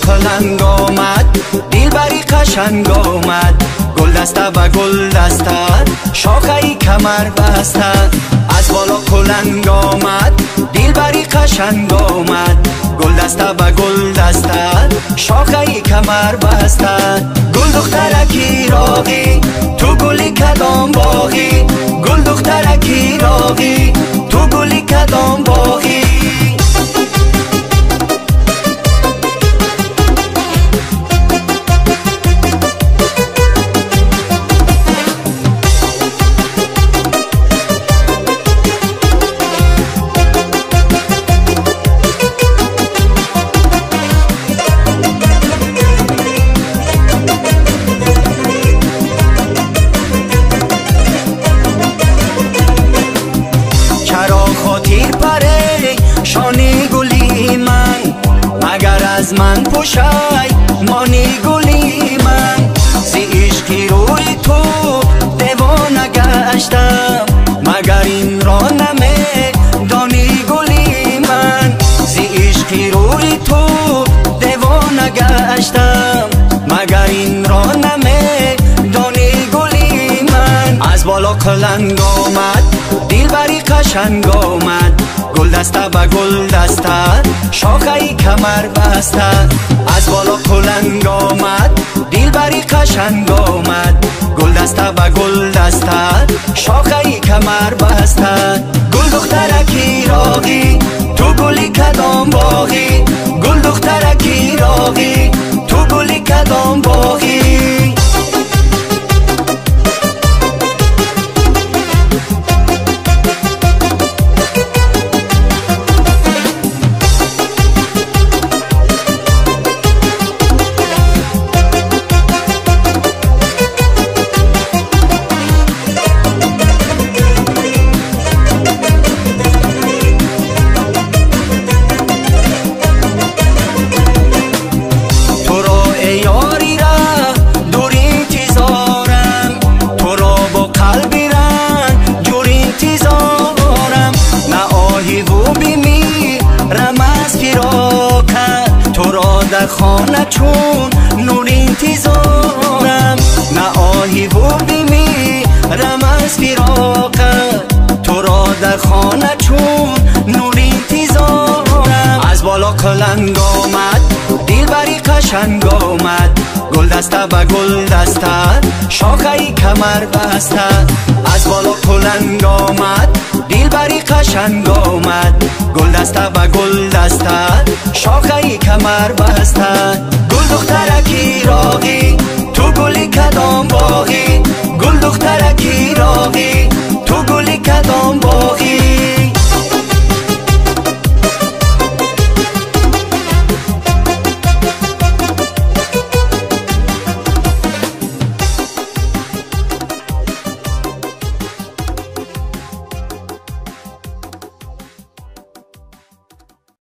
کلنگ آمد دلبری قشنگ آمد گلدسته به گلدسته شاخه کمر بسته از بالا کلنگ آمد دلبری قشنگ آمد گلدسته به گلدسته شاخه کمر بسته گل دخترکی راغی تو گلی کدام باغی گل دخترکی راغی تو گلی کدام باغی شانی گلی من مگر از من پوشای مانی گلی من زی عشقی روی تو دیوانه گشتم مگر این را نمی دانی گلی من زی عشقی روی تو دیوانه گشتم مگر این را نمی دانی گلی من از بالا کلنگ آمد دلبری قشنگ آمد گلدسته به گلدسته شاخه کمر بسته از بالا کلنگ آمد دلبری قشنگ آمد گلدسته به گلدسته شاخه کمر بسته گل دخترکی راغی تو گلی کدام باغی گل دخترکی راغی تو گلی کدام باغی در خانه چون نور انتظارم نه آهی و بیمی رمز فراقت تو را در خانه چون نور انتظارم از بالا کلنگ آمد دلبری قشنگ آمد گلدسته به گلدسته شاخه کمر بسته از بالا کلنگ آمد دلبری قشنگ آمد گلدسته به گلدسته شاخه کمر بسته گل دخترکی راغی تو گلی کدام باغی گل دخترکی راغی تو گلی کدام باغی